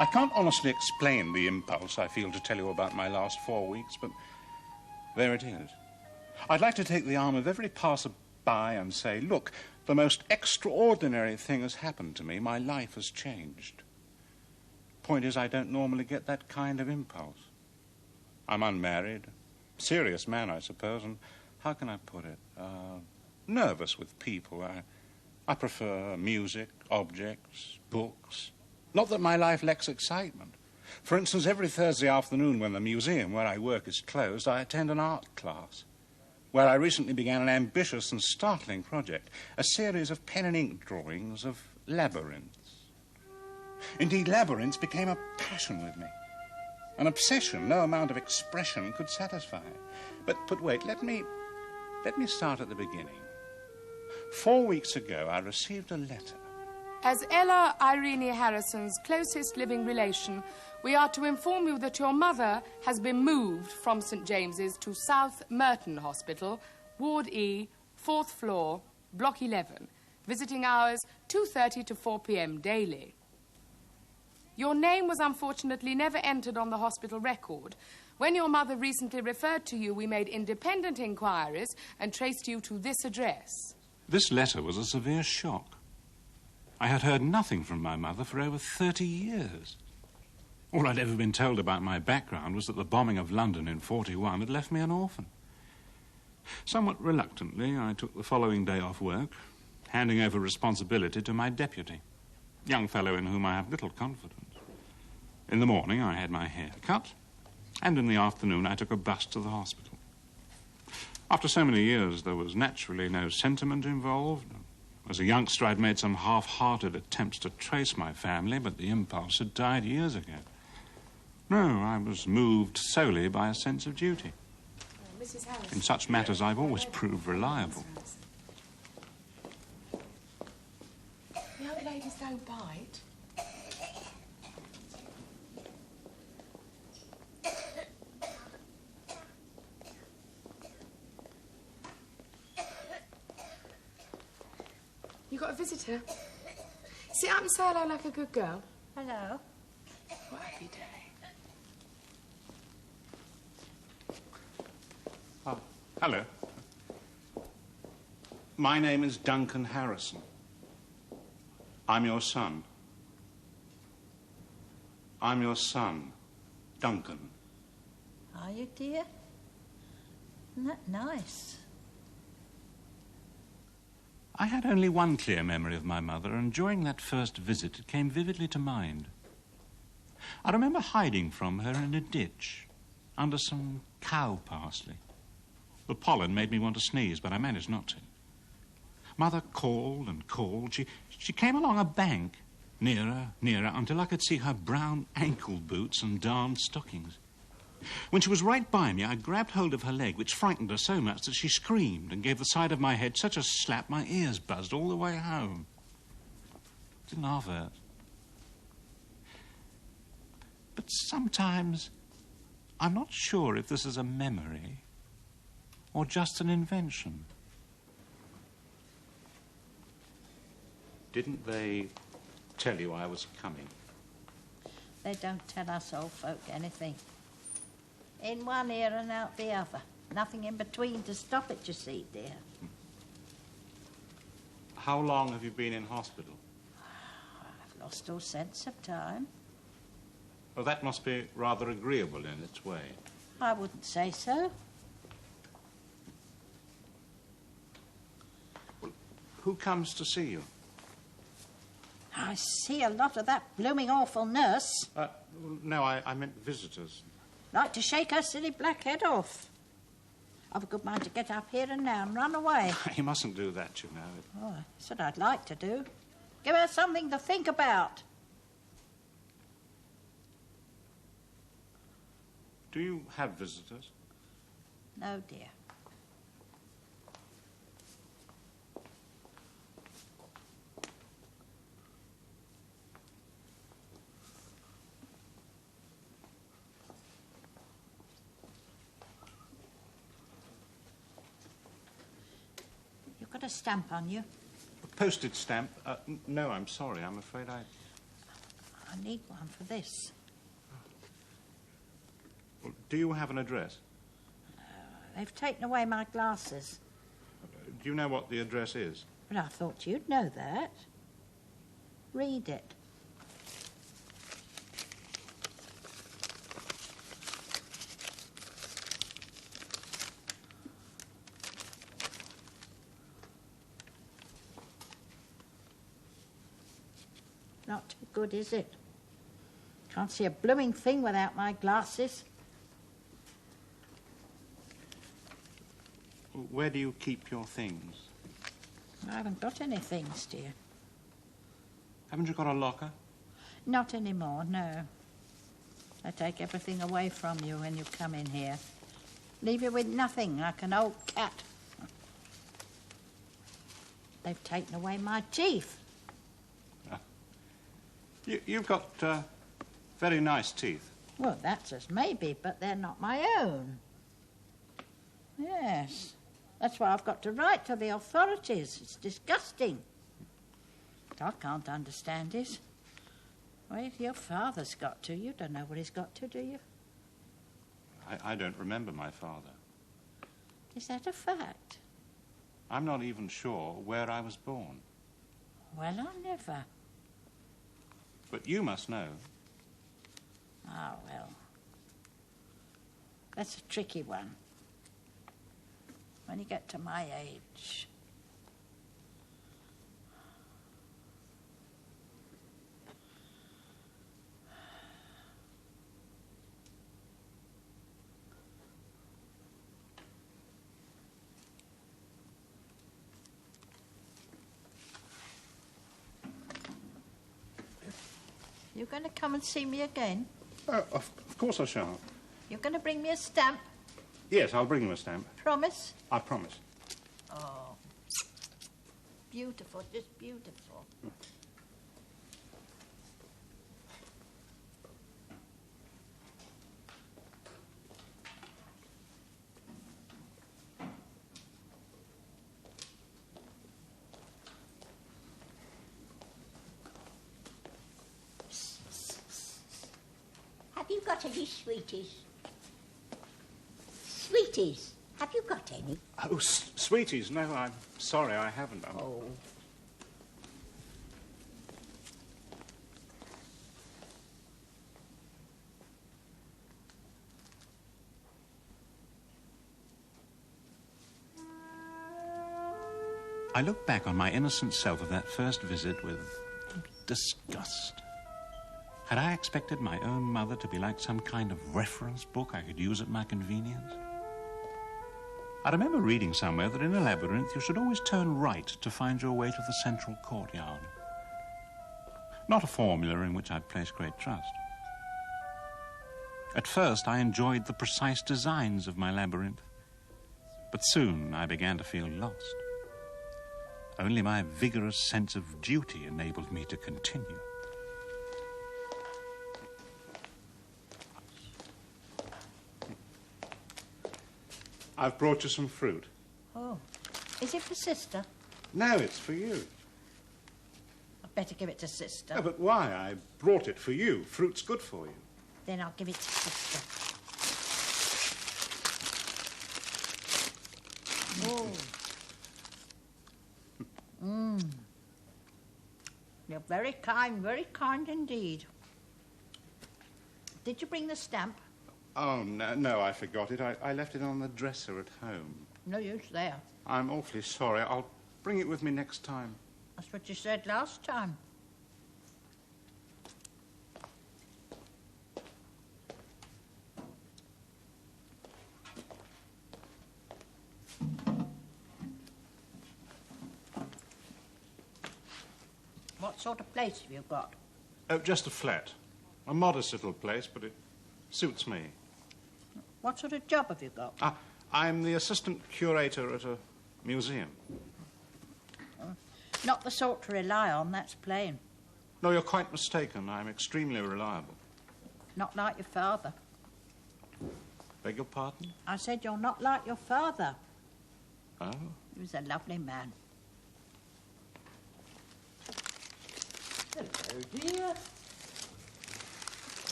I can't honestly explain the impulse I feel to tell you about my last 4 weeks, but there it is. I'd like to take the arm of every passer-by and say, look, the most extraordinary thing has happened to me. My life has changed. Point is, I don't normally get that kind of impulse. I'm unmarried, serious man, I suppose, and how can I put it? Nervous with people. I prefer music, objects, books. Not that my life lacks excitement. For instance, every Thursday afternoon when the museum where I work is closed, I attend an art class, where I recently began an ambitious and startling project, a series of pen and ink drawings of labyrinths. Indeed, labyrinths became a passion with me, an obsession no amount of expression could satisfy. But wait, let me start at the beginning. 4 weeks ago, I received a letter. As Ella Irene Harrison's closest living relation, we are to inform you that your mother has been moved from St. James's to South Merton Hospital, Ward E, 4th floor, Block 11. Visiting hours 2:30 to 4 p.m. daily. Your name was unfortunately never entered on the hospital record. When your mother recently referred to you, we made independent inquiries and traced you to this address. This letter was a severe shock. I had heard nothing from my mother for over 30 years. All I'd ever been told about my background was that the bombing of London in '41 had left me an orphan. Somewhat reluctantly, I took the following day off work, handing over responsibility to my deputy, a young fellow in whom I have little confidence. In the morning, I had my hair cut, and in the afternoon, I took a bus to the hospital. After so many years, there was naturally no sentiment involved. As a youngster, I'd made some half-hearted attempts to trace my family, but the impulse had died years ago. No, I was moved solely by a sense of duty. Mrs. Harris. In such matters, I've always proved reliable. The old ladies don't bite. You got a visitor? Sit up and say hello like a good girl. Hello. What happy day. Oh, hello. My name is Duncan Harrison. I'm your son. I'm your son, Duncan. Are you, dear? Isn't that nice? I had only one clear memory of my mother, and during that first visit, it came vividly to mind. I remember hiding from her in a ditch, under some cow parsley. The pollen made me want to sneeze, but I managed not to. Mother called and called. She came along a bank, nearer, nearer, until I could see her brown ankle boots and darned stockings. When she was right by me, I grabbed hold of her leg, which frightened her so much that she screamed and gave the side of my head such a slap my ears buzzed all the way home. Didn't half hurt. But sometimes I'm not sure if this is a memory or just an invention. Didn't they tell you I was coming? They don't tell us old folk anything. In one ear and out the other. Nothing in between to stop it, you see, dear. How long have you been in hospital? I've lost all sense of time. Well, that must be rather agreeable in its way. I wouldn't say so. Well, who comes to see you? I see a lot of that blooming awful nurse. No, I meant visitors. Like to shake her silly black head off. I've a good mind to get up here and now and run away. You mustn't do that, you know. Oh, that's what I'd like to do. Give her something to think about. Do you have visitors? No, dear. You've got a stamp on you. A postage stamp? No, I'm sorry. I'm afraid I need one for this. Well, do you have an address? They've taken away my glasses. Do you know what the address is? But I thought you'd know that. Read it. Not too good, is it? Can't see a blooming thing without my glasses. Where do you keep your things? I haven't got any things, dear. Haven't you got a locker? Not anymore, no. They take everything away from you when you come in here. Leave you with nothing, like an old cat. They've taken away my teeth. You've got very nice teeth. Well, that's as maybe, but they're not my own. Yes. That's why I've got to write to the authorities. It's disgusting. What I can't understand is, well, if your father's got to, you don't know what he's got to, do you? I don't remember my father. Is that a fact? I'm not even sure where I was born. Well, I never. But you must know. Oh, well. That's a tricky one. When you get to my age. You're going to come and see me again? Of course I shall. You're going to bring me a stamp? Yes, I'll bring you a stamp. Promise? I promise. Oh, beautiful, just beautiful. Have you got any sweeties? Sweeties, have you got any? Oh, sweeties, no, I'm sorry, I haven't. Oh. I look back on my innocent self of that first visit with disgust. Had I expected my own mother to be like some kind of reference book I could use at my convenience? I remember reading somewhere that in a labyrinth you should always turn right to find your way to the central courtyard. Not a formula in which I'd place great trust. At first I enjoyed the precise designs of my labyrinth, but soon I began to feel lost. Only my vigorous sense of duty enabled me to continue. I've brought you some fruit. Oh, is it for Sister? No, it's for you. I'd better give it to Sister. Oh, but why? I brought it for you. Fruit's good for you. Then I'll give it to Sister. Oh. You're very kind indeed. Did you bring the stamp? Oh, no, I forgot it. I left it on the dresser at home. No use there. I'm awfully sorry. I'll bring it with me next time. That's what you said last time. What sort of place have you got? Oh, just a flat. A modest little place, but it suits me. What sort of job have you got? I'm the assistant curator at a museum. Not the sort to rely on, that's plain. No, you're quite mistaken. I'm extremely reliable. Not like your father. Beg your pardon? I said you're not like your father. Oh? He was a lovely man. Hello, dear.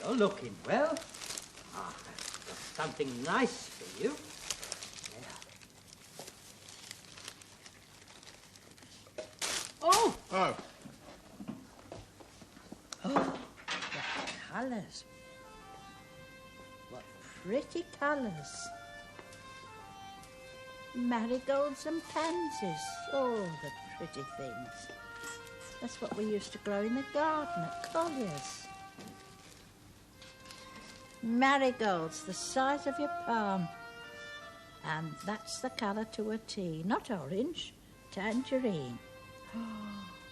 You're looking well. I've got something nice for you. There. Oh! Oh. Oh, the colours. What pretty colours. Marigolds and pansies. Oh, the pretty things. That's what we used to grow in the garden at Collier's. Marigolds, the size of your palm. And that's the colour to a T. Not orange, tangerine. Oh,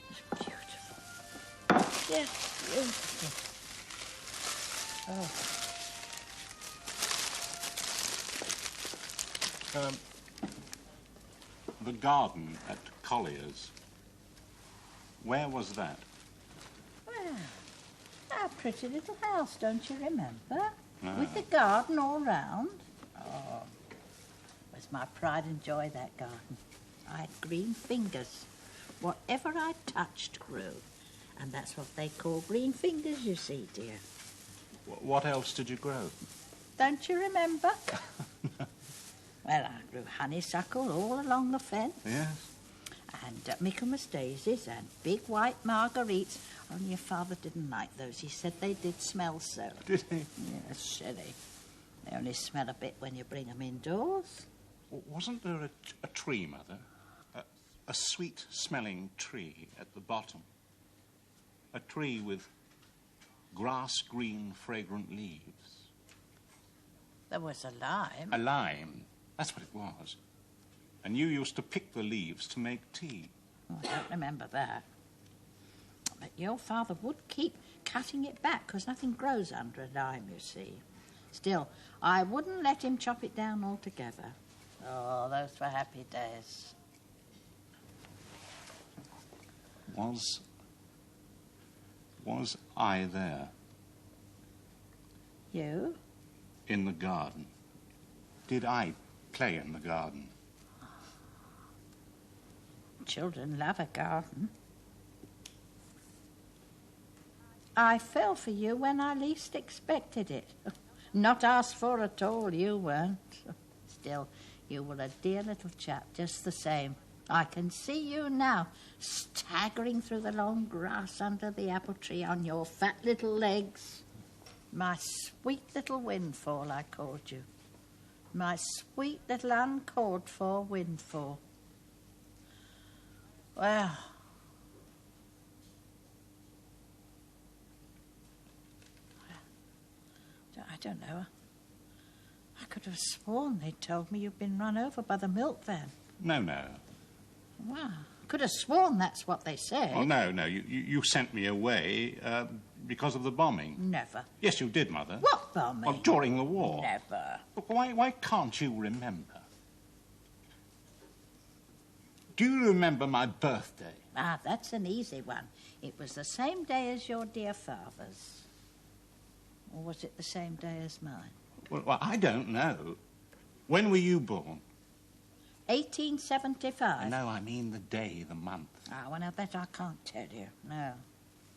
it's beautiful. Yes, beautiful. Oh. The garden at Collier's. Where was that? Well, our pretty little house, don't you remember? Ah. With the garden all round. Oh, it was my pride and joy, that garden. I had green fingers. Whatever I touched grew. And that's what they call green fingers, you see, dear. What else did you grow? Don't you remember? Well, I grew honeysuckle all along the fence. Yes. And Michaelmas daisies and big white marguerites. Only your father didn't like those. He said they did smell so. Did he? Yes, silly. They only smell a bit when you bring them indoors. Wasn't there a tree, Mother? A sweet-smelling tree at the bottom. A tree with grass-green, fragrant leaves. There was a lime. A lime. That's what it was. And you used to pick the leaves to make tea. Oh, I don't remember that. But your father would keep cutting it back because nothing grows under a lime, you see. Still, I wouldn't let him chop it down altogether. Oh, those were happy days. Was I there? You? In the garden? Did I play in the garden? Children love a garden. I fell for you when I least expected it. Not asked for at all, you weren't. Still, you were a dear little chap, just the same. I can see you now, staggering through the long grass under the apple tree on your fat little legs. My sweet little windfall, I called you. My sweet little uncalled-for windfall. Well, I don't know. I could have sworn they told me you'd been run over by the milk van. No. Wow. Could have sworn that's what they said. Oh, no. You sent me away because of the bombing. Never. Yes, you did, Mother. What bombing? Well, during the war. Never. Look, why can't you remember? Do you remember my birthday? Ah, that's an easy one. It was the same day as your dear father's. Or was it the same day as mine? Well, I don't know. When were you born? 1875. No, I mean the day, the month. Ah, well, now that I can't tell you. No.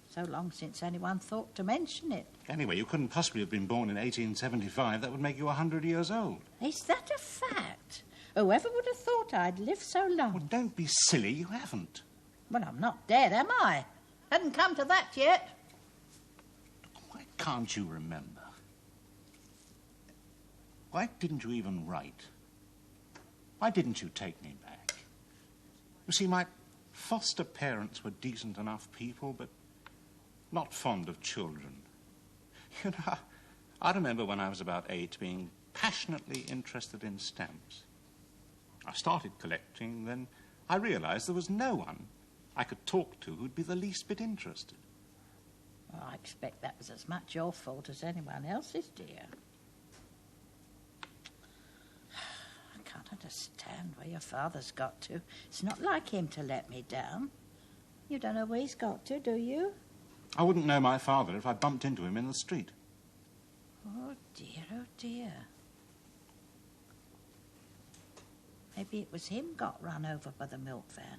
So long since anyone thought to mention it. Anyway, you couldn't possibly have been born in 1875. That would make you 100 years old. Is that a fact? Whoever would have thought I'd lived so long? Well, don't be silly. You haven't. Well, I'm not dead, am I? Hadn't come to that yet. Why can't you remember? Why didn't you even write? Why didn't you take me back? You see, my foster parents were decent enough people, but not fond of children. You know, I remember when I was about 8 being passionately interested in stamps. I started collecting, then I realized there was no one I could talk to who'd be the least bit interested. Well, I expect that was as much your fault as anyone else's, dear. I can't understand where your father's got to. It's not like him to let me down. You don't know where he's got to, do you? I wouldn't know my father if I bumped into him in the street. Oh, dear, oh, dear. Maybe it was him got run over by the milk van.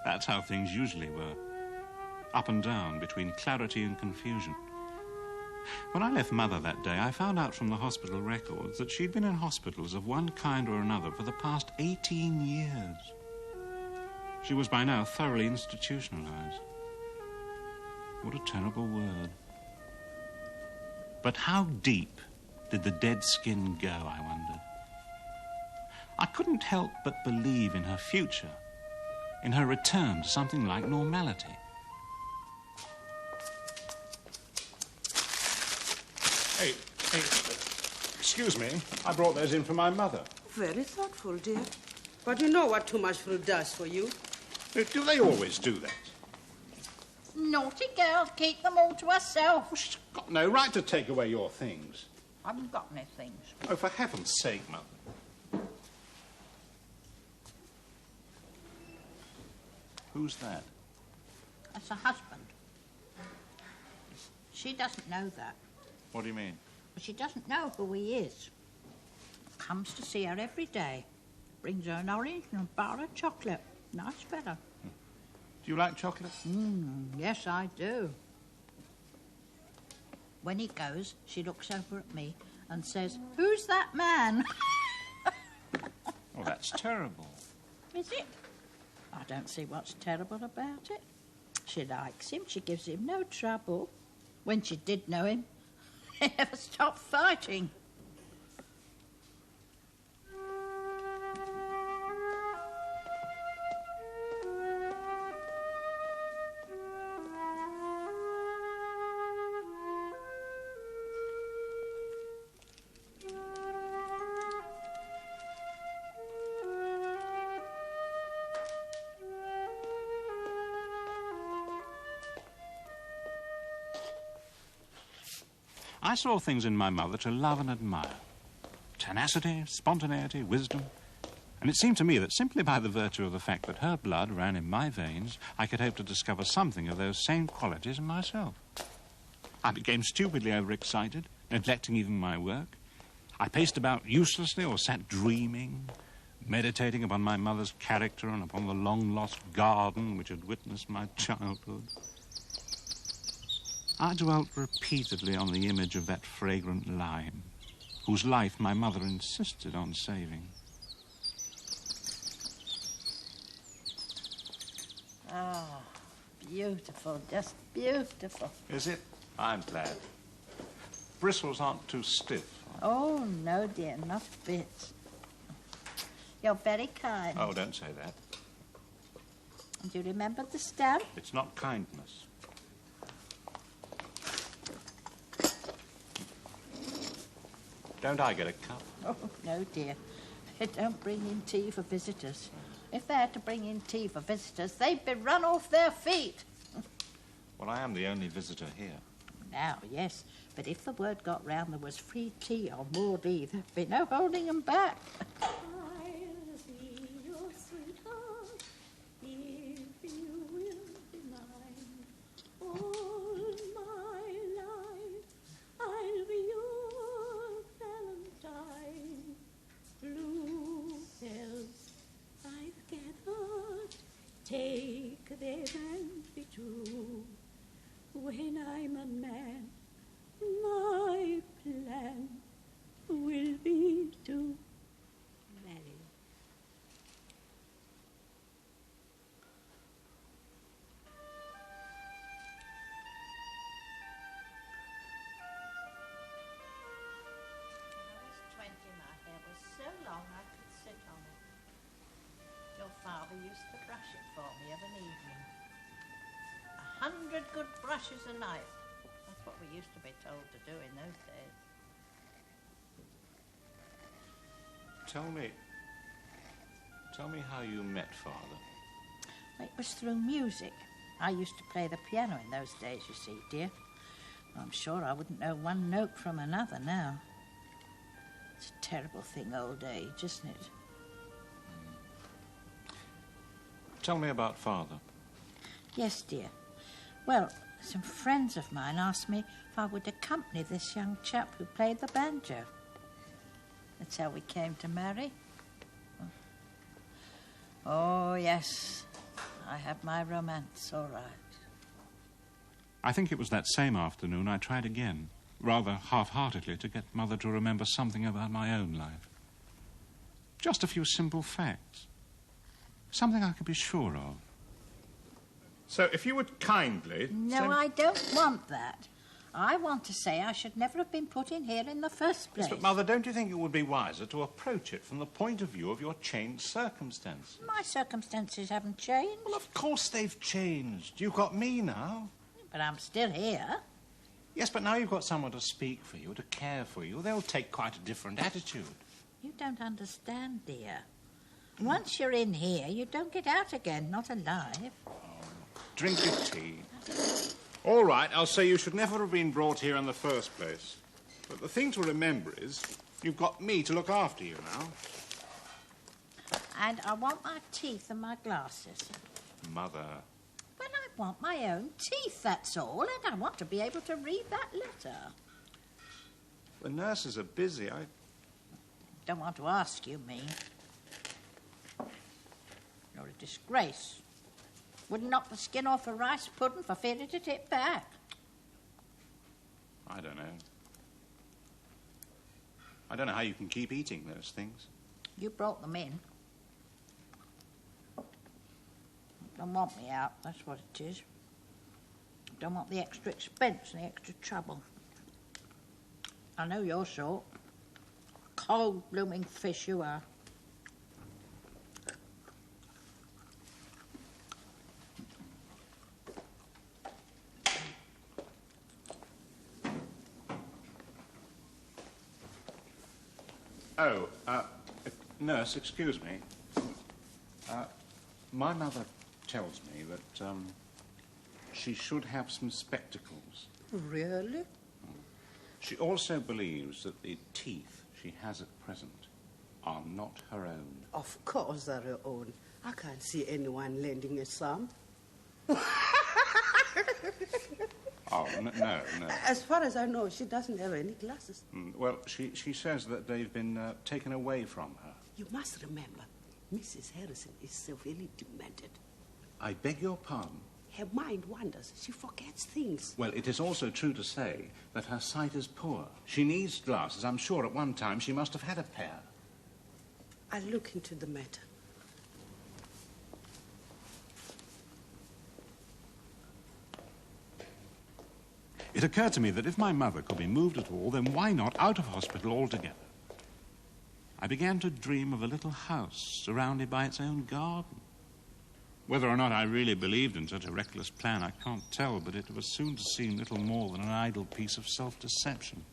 That's how things usually were. Up and down, between clarity and confusion. When I left Mother that day, I found out from the hospital records that she'd been in hospitals of one kind or another for the past 18 years. She was by now thoroughly institutionalized. What a terrible word. But how deep did the dead skin go, I wondered? I couldn't help but believe in her future, in her return to something like normality. Hey, excuse me. I brought those in for my mother. Very thoughtful, dear. But you know what too much fruit does for you. Do they always do that? Naughty girl, keep them all to herself. Well, she's got no right to take away your things. I haven't got any things. Oh, for heaven's sake, Mother. Who's that? That's her husband. She doesn't know that. What do you mean? She doesn't know who he is. Comes to see her every day. Brings her an orange and a bar of chocolate. Nice fella. Do you like chocolate? Yes, I do. When he goes, she looks over at me and says, "Who's that man?" Oh, that's terrible. Is it? I don't see what's terrible about it. She likes him. She gives him no trouble. When she did know him, they never stopped fighting. I saw things in my mother to love and admire. Tenacity, spontaneity, wisdom. And it seemed to me that simply by the virtue of the fact that her blood ran in my veins, I could hope to discover something of those same qualities in myself. I became stupidly overexcited, neglecting even my work. I paced about uselessly or sat dreaming, meditating upon my mother's character and upon the long-lost garden which had witnessed my childhood. I dwelt repeatedly on the image of that fragrant lime, whose life my mother insisted on saving. Oh, beautiful, just beautiful. Is it? I'm glad. Bristles aren't too stiff. Oh, no, dear, not a bit. You're very kind. Oh, don't say that. Do you remember the stamp? It's not kindness. Don't I get a cup? Oh, no, dear. They don't bring in tea for visitors. If they had to bring in tea for visitors, they'd be run off their feet. Well, I am the only visitor here. Now, yes, but if the word got round there was free tea on Maudie, there'd be no holding them back. I'll be your sweetheart if you will be mine. All my life I'll be your Valentine. Blue bells I've gathered, take them and be true. When I'm a man, my plan will be to marry. Father used to brush it for me of an evening. 100 good brushes a night. That's what we used to be told to do in those days. Tell me how you met Father. It was through music. I used to play the piano in those days, you see, dear. I'm sure I wouldn't know one note from another now. It's a terrible thing, old age, isn't it? Tell me about Father. Yes, dear. Well, some friends of mine asked me if I would accompany this young chap who played the banjo. That's how we came to marry. Oh, yes. I have my romance, all right. I think it was that same afternoon I tried again, rather half-heartedly, to get Mother to remember something about my own life. Just a few simple facts. Something I could be sure of. So, if you would kindly... No, I don't want that. I want to say I should never have been put in here in the first place. Yes, but, Mother, don't you think it would be wiser to approach it from the point of view of your changed circumstances? My circumstances haven't changed. Well, of course they've changed. You've got me now. But I'm still here. Yes, but now you've got someone to speak for you, to care for you. They'll take quite a different attitude. You don't understand, dear. Once you're in here, you don't get out again, not alive. Drink your tea. All right, I'll say you should never have been brought here in the first place. But the thing to remember is you've got me to look after you now. And I want my teeth and my glasses. Mother. Well, I want my own teeth, that's all, and I want to be able to read that letter. The nurses are busy. I don't want to ask you, me. You're a disgrace. Wouldn't knock the skin off a rice pudding for fear it'd hit back. I don't know. I don't know how you can keep eating those things. You brought them in. Don't want me out, that's what it is. Don't want the extra expense and the extra trouble. I know you're sort. Cold blooming fish you are. Oh, nurse, excuse me. My mother tells me that she should have some spectacles. Really? She also believes that the teeth she has at present are not her own. Of course they're her own. I can't see anyone lending her some. Oh, no. As far as I know, she doesn't have any glasses. Well, she says that they've been taken away from her. You must remember, Mrs. Harrison is severely demented. I beg your pardon? Her mind wanders. She forgets things. Well, it is also true to say that her sight is poor. She needs glasses. I'm sure at one time she must have had a pair. I'll look into the matter. It occurred to me that if my mother could be moved at all, then why not out of hospital altogether? I began to dream of a little house surrounded by its own garden. Whether or not I really believed in such a reckless plan, I can't tell, but it was soon to seem little more than an idle piece of self-deception.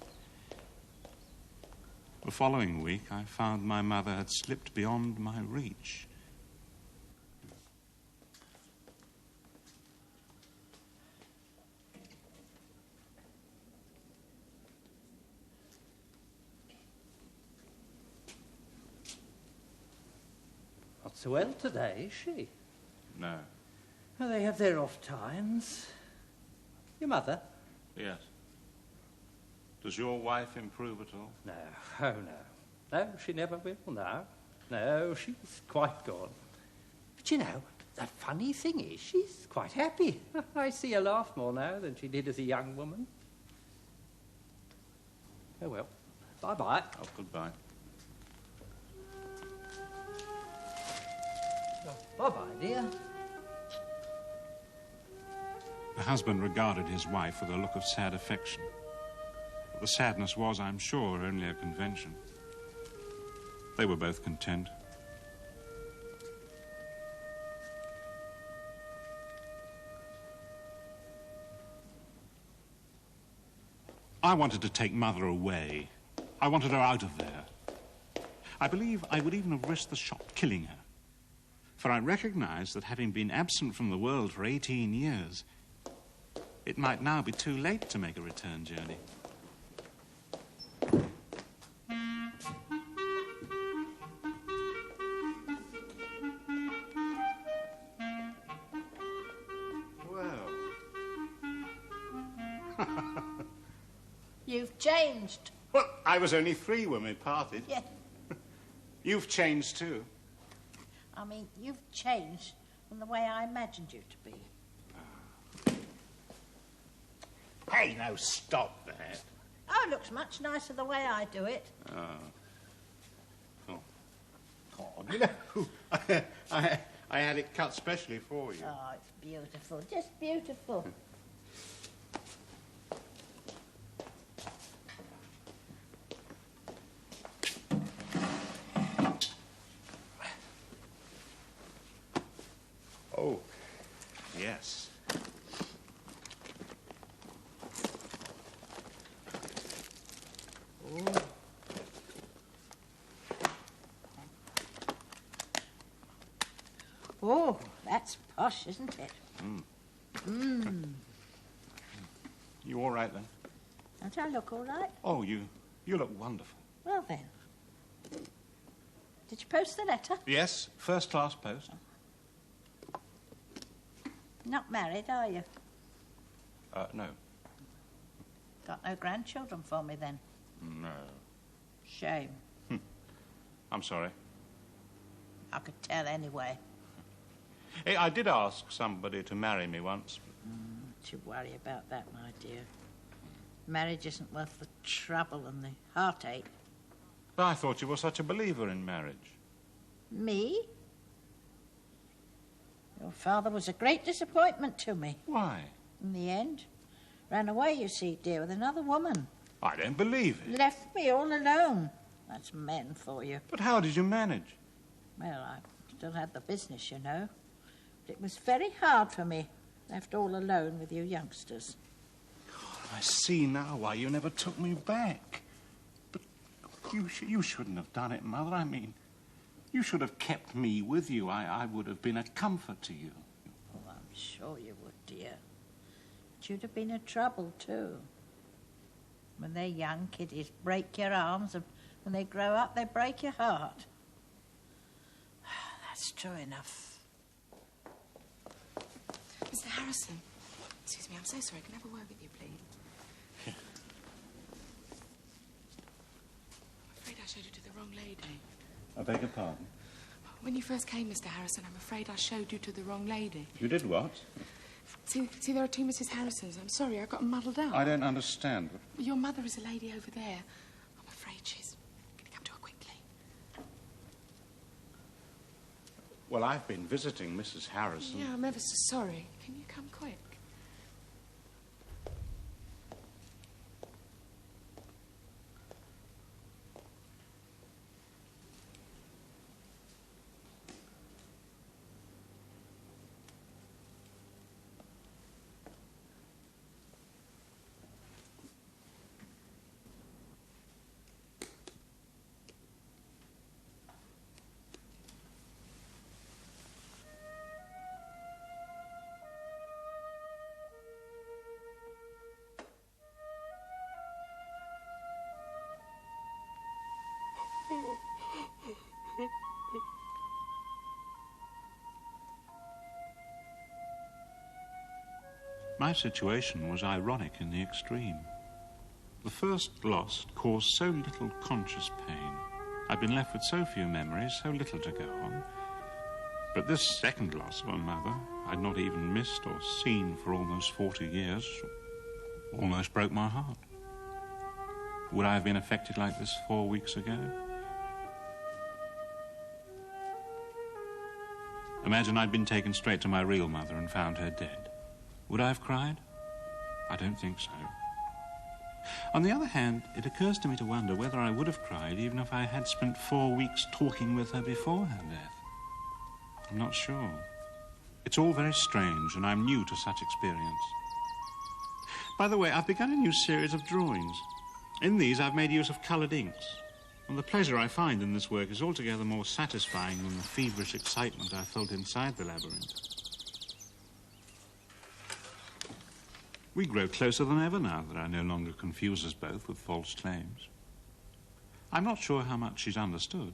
The following week, I found my mother had slipped beyond my reach. Not so well today, is she? No. Well, they have their off times. Your mother? Yes. Does your wife improve at all? No, oh no. No, she never will now. No, she's quite gone. But you know, the funny thing is, she's quite happy. I see her laugh more now than she did as a young woman. Oh well, bye-bye. Oh, goodbye. Bye-bye, dear. The husband regarded his wife with a look of sad affection. But the sadness was, I'm sure, only a convention. They were both content. I wanted to take Mother away. I wanted her out of there. I believe I would even have risked the shock killing her. For I recognize that having been absent from the world for 18 years, it might now be too late to make a return journey. You've changed. Well, I was only 3 when we parted. Yeah. You've changed too. I mean, you've changed from the way I imagined you to be. Hey, now stop that. Oh, it looks much nicer the way I do it. Oh, you know, I had it cut specially for you. Oh, it's beautiful, just beautiful. Oh, yes. Oh, that's posh, isn't it? You all right then? Don't I look all right? Oh, you look wonderful. Well, then. Did you post the letter? Yes, first class post. Not married, are you? No. Got no grandchildren for me, then? No. Shame. I'm sorry. I could tell anyway. Hey, I did ask somebody to marry me once. Don't you worry about that, my dear. Marriage isn't worth the trouble and the heartache. But I thought you were such a believer in marriage. Me? Your father was a great disappointment to me. Why? In the end, ran away, you see, dear, with another woman. I don't believe it. Left me all alone. That's men for you. But how did you manage? Well, I still had the business, you know. But it was very hard for me, left all alone with you youngsters. I see now why you never took me back. But you shouldn't have done it, Mother. I mean, you should have kept me with you. I would have been a comfort to you. Oh, I'm sure you would, dear. But you'd have been a trouble, too. When they're young, kiddies break your arms, and when they grow up, they break your heart. That's true enough. Mr. Harrison, excuse me, I'm so sorry. Can I have a word with you, please? Yeah. I'm afraid I showed you to the wrong lady. I beg your pardon? When you first came, Mr. Harrison, I'm afraid I showed you to the wrong lady. You did what? See, there are 2 Mrs. Harrisons. I'm sorry, I got muddled up. I don't understand. Your mother is a lady over there. I'm afraid she's going to come to her quickly. Well, I've been visiting Mrs. Harrison. Yeah, I'm ever so sorry. Can you come quick? My situation was ironic in the extreme. The first loss caused so little conscious pain. I'd been left with so few memories, so little to go on. But this second loss of a mother I'd not even missed or seen for almost 40 years almost broke my heart. Would I have been affected like this 4 weeks ago? Imagine I'd been taken straight to my real mother and found her dead. Would I have cried? I don't think so. On the other hand, it occurs to me to wonder whether I would have cried even if I had spent 4 weeks talking with her before her death. I'm not sure. It's all very strange, and I'm new to such experience. By the way, I've begun a new series of drawings. In these, I've made use of coloured inks. And the pleasure I find in this work is altogether more satisfying than the feverish excitement I felt inside the labyrinth. We grow closer than ever now that I no longer confuse us both with false claims. I'm not sure how much she's understood.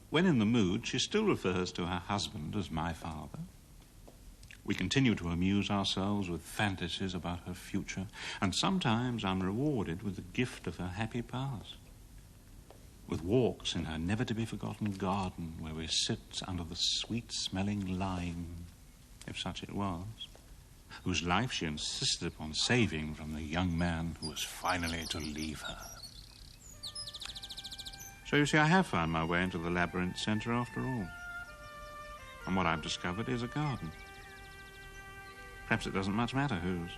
When in the mood, she still refers to her husband as my father. We continue to amuse ourselves with fantasies about her future, and sometimes I'm rewarded with the gift of her happy past. With walks in her never-to-be-forgotten garden where we sit under the sweet-smelling lime, if such it was, whose life she insisted upon saving from the young man who was finally to leave her. So you see, I have found my way into the Labyrinth Centre after all. And what I've discovered is a garden. Perhaps it doesn't much matter whose.